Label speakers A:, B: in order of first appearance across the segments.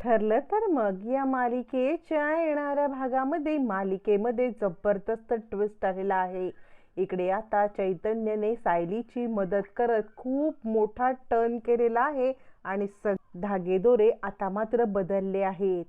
A: ठरलं तर मग या मालिकेच्या येणाऱ्या भागामध्ये मालिकेमध्ये जबरदस्त ट्विस्ट आलेला आहे। इकडे आता चैतन्यने सायलीची मदत करत खूप मोठा टर्न केलेला आहे आणि धागेदोरे आता मात्र बदलले आहेत।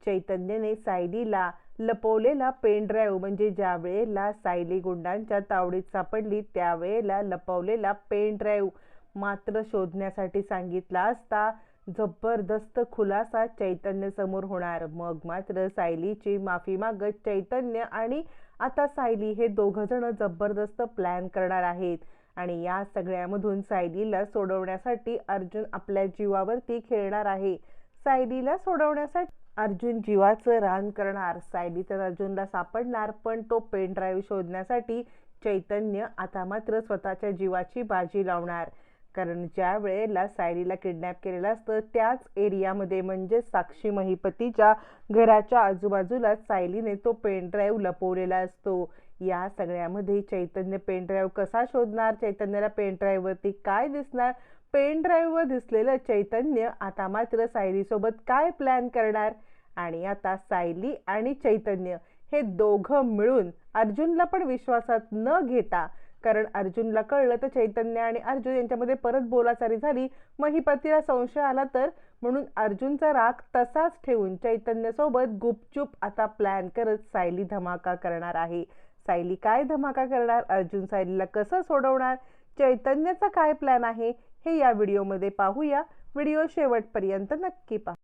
A: चैतन्यने सायलीला लपवलेला पेन ड्राईव्ह म्हणजे ज्या वेळेला सायली गुंडांच्या तावडीत सापडली त्यावेळेला लपवलेला पेन ड्राईव्ह मात्र शोधण्यासाठी सांगितला असता जबरदस्त खुलासा चैतन्य समोर होणार। मग मात्र सायलीची माफी मागत चैतन्य आणि आता सायली हे दोघ जण जबरदस्त प्लॅन करणार आहेत आणि या सगळ्यामधून सायलीला सोडवण्यासाठी अर्जुन आपल्या जीवावरती खेळणार आहे। सायलीला सोडवण्यासाठी अर्जुन जीवाचं रान करणार। सायली तर अर्जुनला सापडणार, पण तो पेन ड्राईव्ह शोधण्यासाठी चैतन्य आता मात्र स्वतःच्या जीवाची बाजी लावणार। कारण ज्या वेळेला सायलीला किडनॅप केलेलं असतं त्याच एरियामध्ये म्हणजे साक्षी महिपतीच्या घराच्या आजूबाजूला सायलीने तो पेन ड्राईव्ह लपवलेला असतो। या सगळ्यामध्ये चैतन्य पेन ड्राईव्ह कसा शोधणार, चैतन्याला पेन ड्राईव्हवरती काय दिसणार, पेन ड्राईव्हवर दिसलेलं चैतन्य आता मात्र सायलीसोबत काय प्लॅन करणार आणि आता सायली आणि चैतन्य हे दोघं मिळून अर्जुनला पण विश्वासात न घेता, कारण अर्जुनला कळलं तर चैतन्य आणि अर्जुन यांच्यामध्ये परत बोलाचाली झाली, महिपतीला संशय आला तर, म्हणून अर्जुनचा राग तसाच ठेवून चैतन्य सोबत गुपचूप आता प्लॅन करत सायली धमाका करणार आहे। सायली काय धमाका करणार, अर्जुन सायलीला कसं सोडवणार, चैतन्याचा काय प्लॅन आहे हे या व्हिडिओमध्ये पाहूया। व्हिडिओ शेवटपर्यंत नक्की पहा।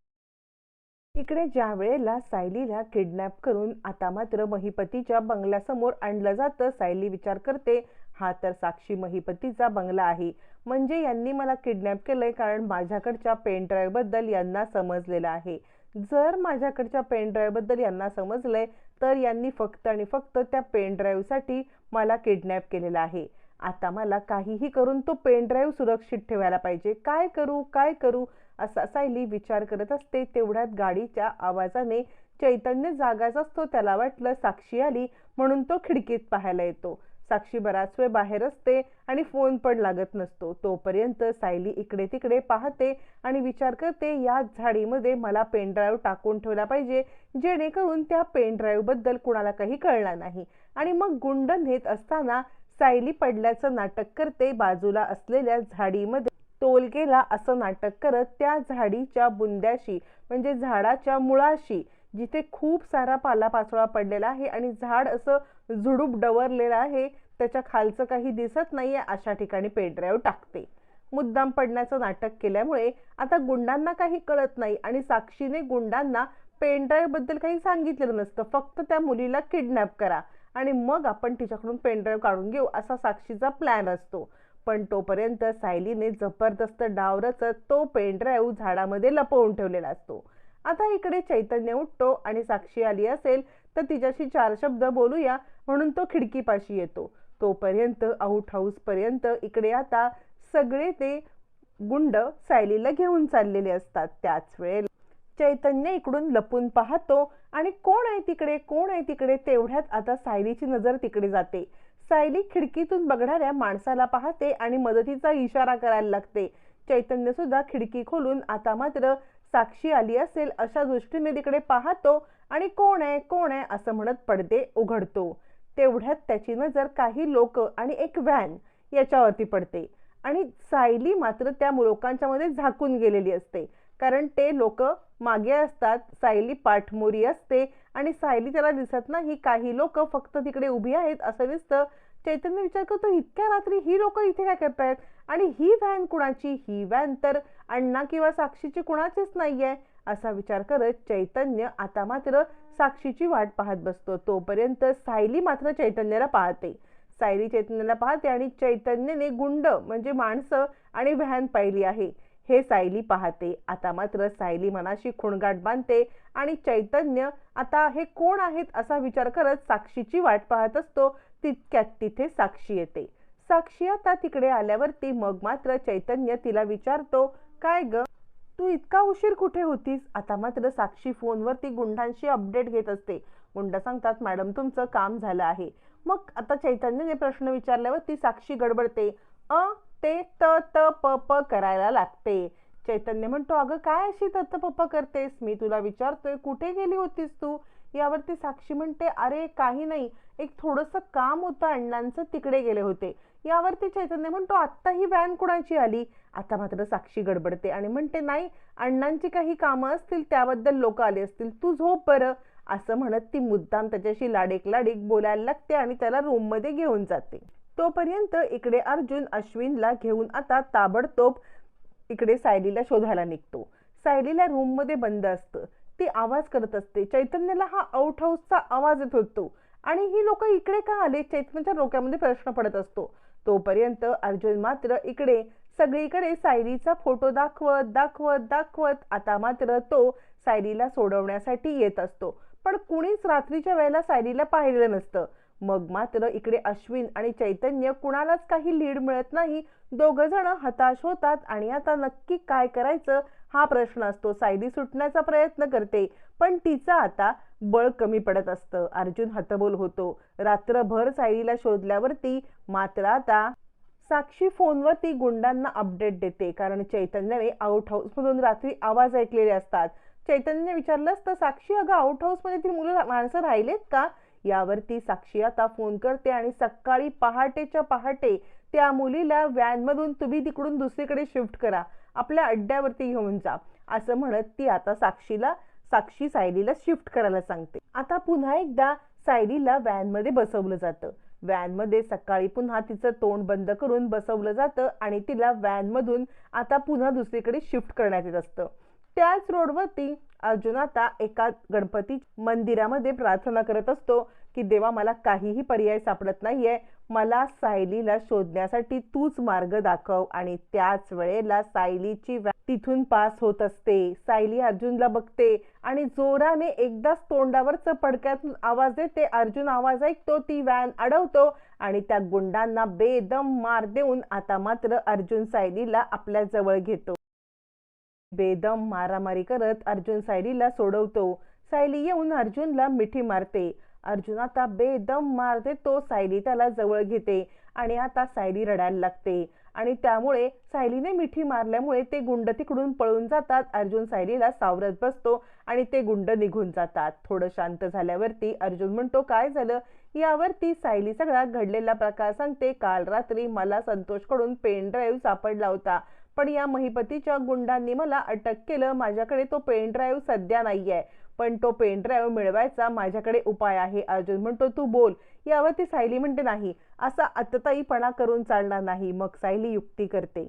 A: इकडे ज्या वेळेला सायलीला किडनॅप करून आता मात्र महिपतीच्या बंगल्यासमोर आणलं जातं, सायली विचार करते हा तर साक्षी महिपतीचा बंगला आहे, म्हणजे यांनी मला किडनॅप केलंय कारण माझ्याकडच्या पेन ड्राईव्ह बद्दल यांना समजलेलं आहे। जर माझ्याकडच्या पेन ड्राईव्ह बद्दल यांना समजलंय तर यांनी फक्त आणि फक्त त्या पेन ड्राईव्हसाठी मला किडनॅप केलेलं आहे। आता मला काहीही करून तो पेन ड्राईव्ह सुरक्षित ठेवायला पाहिजे, काय करू असा सायली विचार करत असते। तेवढ्यात गाडीच्या आवाजाने चैतन्य जागाच असतो, त्याला वाटलं साक्षी आली म्हणून तो खिडकीत पाहायला येतो। साक्षी बराच वेळ बाहेर असते आणि फोन पण लागत नसतो। तोपर्यंत सायली इकडे तिकडे पाहते आणि विचार करते या झाडीमध्ये मला पेन ड्राईव्ह टाकून ठेवला पाहिजे जेणेकरून त्या पेन ड्राईव्ह बद्दल कुणाला काही कळणार नाही। आणि मग गुंड नेत असताना सायली पडल्याचं नाटक करते, बाजूला असलेल्या झाडीमध्ये तोल गेला असं नाटक करत त्या झाडीच्या बुंद्याशी म्हणजे झाडाच्या मुळाशी जिथे खूप सारा पालापाचोळा पडलेला आहे आणि झाड असं झुडूप डवरलेलं आहे, त्याच्या खालचं काही दिसत नाहीये अशा ठिकाणी पेन ड्राईव्ह टाकते। मुद्दाम पडण्याचं नाटक केल्यामुळे आता गुंडांना काही कळत नाही आणि साक्षीने गुंडांना पेन ड्राईव्ह बद्दल काही सांगितलेलं नसतं, फक्त त्या मुलीला किडनॅप करा आणि मग आपण तिच्याकडून पेन ड्राईव्ह काढून घेऊ असा साक्षीचा प्लॅन असतो। पण तोपर्यंत सायलीने जबरदस्त डाव रचत तो पेन ड्राईव्ह झाडामध्ये लपवून ठेवलेला असतो। आता इकडे चैतन्य उठतो आणि साक्षी आली असेल तर तिच्याशी चार शब्द बोलूया म्हणून तो खिडकीपाशी येतो। तोपर्यंत आउट हाऊस पर्यंत इकडे आता सगळे ते गुंड सायलीला घेऊन चाललेले असतात। त्याच वेळेला चैतन्य इकडून लपून पाहतो आणि कोण आहे तिकडे, तेवढ्यात आता सायलीची नजर तिकडे जाते। सायली खिडकीतून बघणाऱ्या माणसाला पाहते आणि मदतीचा इशारा करायला लागते। चैतन्य सुद्धा खिडकी खोलून आता मात्र साक्षी आली असेल अशा दृष्टीने तिकडे पाहतो आणि कोण आहे असं म्हणत पडदे उघडतो। तेवढ्यात त्याची नजर काही लोक आणि एक व्हॅन याच्यावरती पडते आणि सायली मात्र त्या लोकांच्या मध्ये झाकून गेलेली असते, कारण ते लोक मागे असतात, सायली पाठमोरी असते आणि सायली त्याला दिसत नाही। काही लोक फक्त तिकडे उभी आहेत असं दिसतं। चैतन्य विचार करतो इतक्या रात्री ही लोक इथे काय करतायत आणि ही व्हॅन कुणाची, ही व्हॅन तर अण्णा किंवा साक्षीची कुणाचीच नाहीये असा विचार करत चैतन्य आता मात्र साक्षीची वाट पाहत बसतो। तोपर्यंत सायली मात्र चैतन्याला पाहते आणि चैतन्यने गुंड म्हणजे माणसं आणि व्हॅन पाहिली आहे हे सायली पाहते। आता मात्र सायली मनाशी खुणगाट बांधते आणि चैतन्य आता हे कोण आहेत असा विचार करत साक्षीची वाट पाहत असतो। तितक्यात तिथे साक्षी येते। साक्षी आता तिकडे आल्यावरती मग मात्र चैतन्य तिला विचारतो काय ग तू इतका उशीर कुठे होतीस। आता मात्र साक्षी फोनवरती गुंडांशी अपडेट घेत असते। गुंड सांगतात मॅडम तुमचं काम झालं आहे। मग आता चैतन्यने प्रश्न विचारल्यावरती साक्षी गडबडते, ते त प प करायला लागते। चैतन्य म्हणतो, अगं काय अशी तत्पप्पा करतेस, मी तुला विचारतोय कुठे गेली होतीस तू. यावरती साक्षी म्हणते, अरे काही नाही, एक थोडंसं काम होतं अण्णांचं, तिकडे गेले होते. यावरती चैतन्य म्हणतो, आत्ता ही व्हॅन कुणाची आली. आता मात्र साक्षी गडबडते आणि म्हणते, नाही, अण्णांची काही कामं असतील त्याबद्दल लोक आले असतील, तू झोप बरं. असं म्हणत ती मुद्दाम त्याच्याशी लाडीक लाडीक बोलायला लागते आणि त्याला रूम मध्ये घेऊन जाते. तोपर्यंत इकडे अर्जुन अश्विनला घेऊन आता ताबडतोब इकडे सायलीला शोधायला निघतो. सायलीला रूम मध्ये बंद असतं. ती आवाज करत असते. चैतन्याला हा आउट हाऊसचा आवाज येत होतो आणि ही लोक इकडे का आले, चैतन्याच्या डोक्यामध्ये प्रश्न पडत असतो. तोपर्यंत अर्जुन मात्र इकडे सगळीकडे सायलीचा फोटो दाखवत दाखवत दाखवत आता मात्र तो सायलीला सोडवण्यासाठी येत असतो. पण कुणीच रात्रीच्या वेळेला सायलीला पाहिलेलं नसतं. मग मात्र इकडे अश्विन आणि चैतन्य कुणालाच काही लीड मिळत नाही. दोघ जण हताश होतात आणि आता नक्की काय करायचं हा प्रश्न असतो. सायली सुटण्याचा प्रयत्न करते पण तिचं आता बळ कमी पडत असतं. अर्जुन हतबल होतो. रात्रभर सायलीला शोधल्यावरती मात्र आता साक्षी फोनवरती गुंडांना अपडेट देते, कारण चैतन्याने आउट हाऊस मधून रात्री आवाज ऐकलेले असतात. चैतन्य विचारलं असतं, साक्षी अगं आउट हाऊस मध्ये ती माणसं राहिलेत का. यावरती साक्षी आता फोन करते आणि सकाळी पहाटेच्या पहाटे त्या मुलीला व्हॅन मधून तुम्ही तिकडून दुसरीकडे शिफ्ट करा, आपल्या अड्ड्यावरती घेऊन जा, असं म्हणत ती आता साक्षी सायलीला शिफ्ट करायला सांगते. आता पुन्हा एकदा सायलीला व्हॅन मध्ये बसवलं जातं. व्हॅन मध्ये सकाळी पुन्हा तिचं तोंड बंद करून बसवलं जातं आणि तिला व्हॅन मधून आता पुन्हा दुसरीकडे शिफ्ट करण्यात येत असतं. त्याच रोडवरती अर्जुन आता एका गणपती मंदिरामध्ये प्रार्थना करत असतो की देवा, मला काहीही पर्याय सापडत नाहीये, मला सायलीला शोधण्यासाठी तूच मार्ग दाखव. आणि त्याच वेळेला सायलीची तिथून पास होत असते. सायली अर्जुनला बघते आणि जोराने एकदाच तोंडावरच पडक्यातून आवाज देते. अर्जुन आवाज ऐकतो, ती व्हॅन अडवतो आणि त्या गुंडांना बेदम मार देऊन आता मात्र अर्जुन सायलीला आपल्या जवळ घेतो. बेदम मारामारी करत अर्जुन सायलीला सोडवतो. सायली येऊन अर्जुनला मिठी मारते. अर्जुन आता बेदम मार देतो. सायली त्याला जवळ घेते आणि आता सायली रडायला लागते आणि त्यामुळे सायलीने मिठी मारल्यामुळे ते गुंड तिकडून पळून जातात. अर्जुन सायलीला सावरत बसतो आणि ते गुंड निघून जातात. थोडं शांत झाल्यावरती अर्जुन म्हणतो, काय झालं. यावरती सायली सगळा घडलेला प्रकार सांगते. काल रात्री मला संतोषकडून पेन ड्राईव्ह सापडला होता, पण या महिपतीच्या गुंडांनी मला अटक केलं. माझ्याकडे तो पेन ड्राईव्ह सध्या नाहीये, पण तो पेन ड्राईव्ह मिळवायचा माझ्याकडे उपाय आहे. अर्जुन म्हणतो, तू बोल. यावरती सायली म्हणते, नाही, असा अतताईपणा करून चालणार नाही. मग सायली युक्ती करते.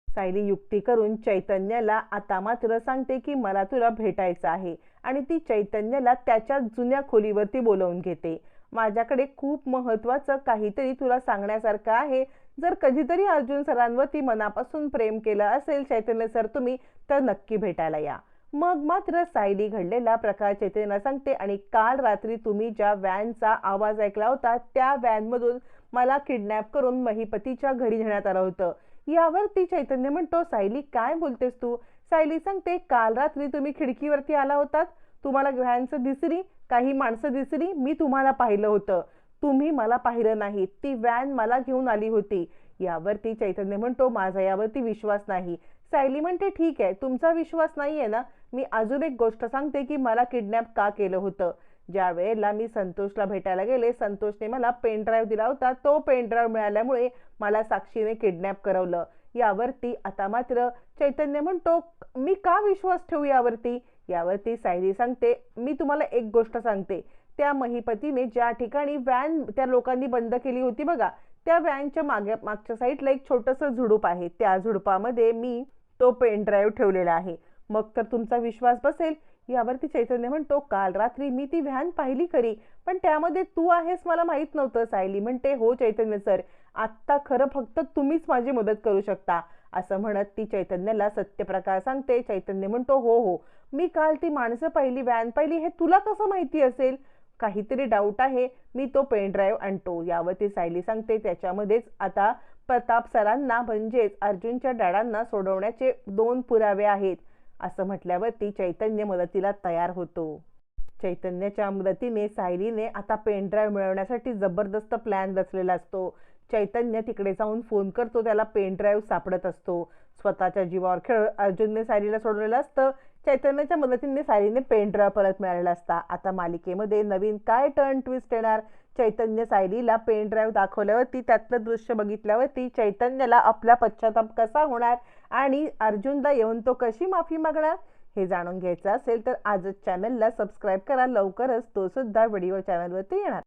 A: सायली युक्ती करून चैतन्याला आता मात्र सांगते की मला तुला भेटायचं आहे आणि ती चैतन्याला त्याच्या जुन्या खोलीवरती बोलवून घेते. माझ्याकडे खूप महत्वाचं काहीतरी तुला सांगण्यासारखं आहे. जर कधीतरी अर्जुन सरांवरती मनापासून प्रेम केलं असेल चैतन्य सर तुम्ही, तर नक्की भेटायला या. मग मात्र सायली घडलेला प्रकार चैतन्यला सांगते आणि काल रात्री तुम्ही ज्या व्हॅनचा आवाज ऐकला होता त्या व्हॅन मधून मला किडनॅप करून महिपतीच्या घरी नेण्यात आलं होतं. यावरती चैतन्य म्हणतो, सायली काय बोलतेस तू. सायली सांगते, काल रात्री तुम्ही खिडकीवरती आला होतात, तुम्हाला व्हॅनचं दिसली, काही माणसं दिसली, मी तुम्हाला पाहिलं होतं, तुम्ही मला पाहिलं नाही, ती व्हॅन मला घेऊन आली होती. यावरती चैतन्य म्हणतो, माझा यावरती विश्वास नाही. सायली म्हणते, ठीक आहे, तुमचा विश्वास नाहीये ना, मी अजून एक गोष्ट सांगते की मला किडनॅप का केलं होतं. ज्या वेळेला मी संतोषला भेटायला गेले, संतोषने मला पेन ड्राईव्ह दिला होता, तो पेन ड्राईव्ह मिळाल्यामुळे मला साक्षीने किडनॅप करवलं. यावरती आता मात्र चैतन्य म्हणतो, मी का विश्वास ठेवू यावरती. यावरती सायली सांगते, मी तुम्हाला एक गोष्ट सांगते, त्या महिपतीने ज्या ठिकाणी व्हॅन त्या लोकांनी बंद केली होती बघा, त्या व्हॅनच्या मागच्या साईडला एक छोटंसं झुडूप आहे, त्या झुडपामध्ये मी तो पेन ड्राईव्ह ठेवलेला आहे. मग तर तुमचा विश्वास बसेल. यावरती चैतन्य म्हणतो, काल रात्री मी ती व्हॅन पाहिली खरी, पण त्यामध्ये तू आहेस मला माहित नव्हतं. सायली म्हणते, हो चैतन्य सर, आत्ता खरं फक्त तुम्हीच माझी मदत करू शकता. असं म्हणत ती चैतन्याला सत्यप्रकार सांगते. चैतन्य म्हणतो, हो हो, मी काल ती माणसं पाहिली, व्हॅन पाहिली, हे तुला कसं माहिती असेल. काहीतरी डाऊट आहे, मी तो पेन ड्राईव्ह आणतो. यावरती सायली सांगते, त्याच्यामध्येच आता प्रताप सरांना म्हणजेच अर्जुनच्या डॅडांना सोडवण्याचे 2 पुरावे आहेत. असं म्हटल्यावरती चैतन्य मदतीला तयार होतो. चैतन्याच्या मदतीने सायलीने आता पेन ड्राईव्ह मिळवण्यासाठी जबरदस्त प्लॅन रचलेला असतो. चैतन्य तिकडे जाऊन फोन करतो, त्याला पेन ड्राईव्ह सापडत असतो. स्वतःच्या जीवावर खेळ अर्जुनने सायलीला सोडलेलं असतं. चैतन्याच्या मदतीने सायलीने पेन ड्राईव्ह परत मिळालेला असता. आता मालिकेमध्ये नवीन काय टर्न ट्विस्ट येणार? चैतन्य सायलीला पेन ड्राईव्ह दाखवल्यावरती त्यातलं दृश्य बघितल्यावरती चैतन्याला आपला पश्चाताप कसा होणार आणि अर्जुनला येऊन तो कशी माफी मागणार हे जाणून घ्यायचं असेल तर आजच चॅनलला सबस्क्राईब करा. लवकरच तो सुद्धा व्हिडिओ चॅनलवरती येणार.